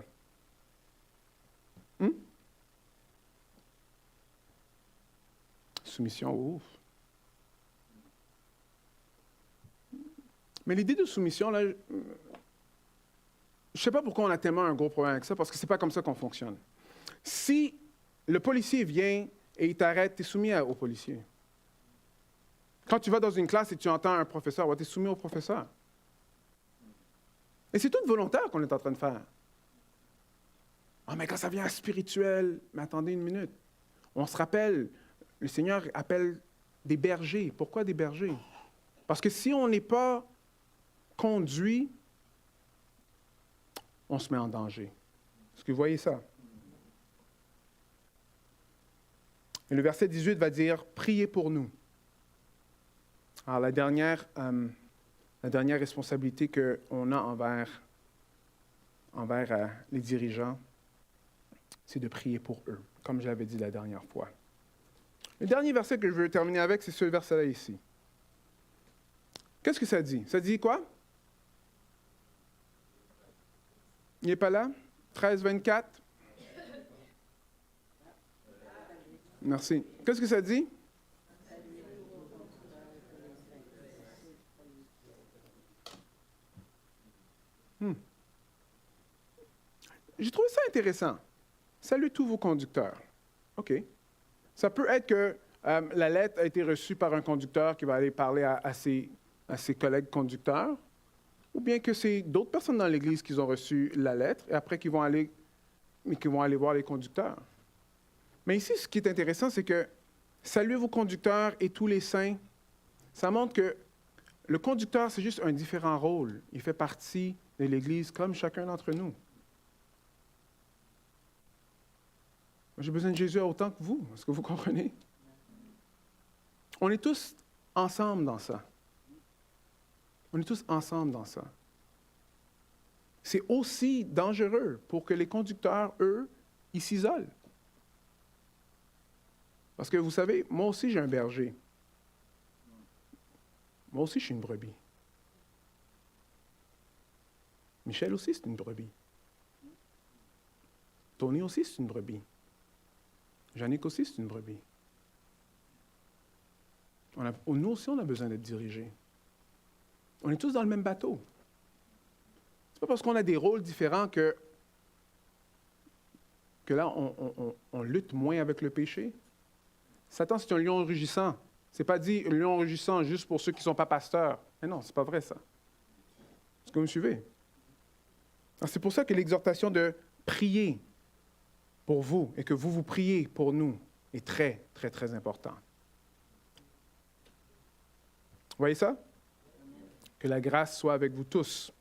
Soumission, ouf. Mais l'idée de soumission, là, je ne sais pas pourquoi on a tellement un gros problème avec ça, parce que ce n'est pas comme ça qu'on fonctionne. Si le policier vient et il t'arrête, tu es soumis au policier. Quand tu vas dans une classe et tu entends un professeur, tu es soumis au professeur. Et c'est tout volontaire qu'on est en train de faire. Ah, mais quand ça vient à spirituel, mais attendez une minute. On se rappelle, le Seigneur appelle des bergers. Pourquoi des bergers? Parce que si on n'est pas conduit, on se met en danger. Est-ce que vous voyez ça? Et le verset 18 va dire « Priez pour nous ». Alors la dernière responsabilité qu'on a envers les dirigeants, c'est de prier pour eux, comme je l'avais dit la dernière fois. Le dernier verset que je veux terminer avec, c'est ce verset-là ici. Qu'est-ce que ça dit? Ça dit quoi? Il n'est pas là? 13, 24? Merci. Qu'est-ce que ça dit? J'ai trouvé ça intéressant. Salut tous vos conducteurs. OK. Ça peut être que la lettre a été reçue par un conducteur qui va aller parler à ses collègues conducteurs, ou bien que c'est d'autres personnes dans l'Église qui ont reçu la lettre et après qui vont aller voir les conducteurs. Mais ici, ce qui est intéressant, c'est que « Saluez vos conducteurs et tous les saints », Ça montre que le conducteur, c'est juste un différent rôle. Il fait partie de l'Église comme chacun d'entre nous. Moi, j'ai besoin de Jésus autant que vous. Est-ce que vous comprenez? On est tous ensemble dans ça. On est tous ensemble dans ça. C'est aussi dangereux pour que les conducteurs, eux, ils s'isolent. Parce que vous savez, moi aussi j'ai un berger. Moi aussi je suis une brebis. Michel aussi c'est une brebis. Tony aussi c'est une brebis. Jannick aussi c'est une brebis. Nous aussi on a besoin d'être dirigés. On est tous dans le même bateau. C'est pas parce qu'on a des rôles différents que là, on lutte moins avec le péché. Satan, c'est un lion rugissant. C'est pas dit un lion rugissant juste pour ceux qui ne sont pas pasteurs. Mais non, c'est pas vrai ça. Est-ce que vous me suivez? Alors, c'est pour ça que l'exhortation de prier pour vous et que vous priez pour nous est très, très, très importante. Vous voyez ça? Que la grâce soit avec vous tous.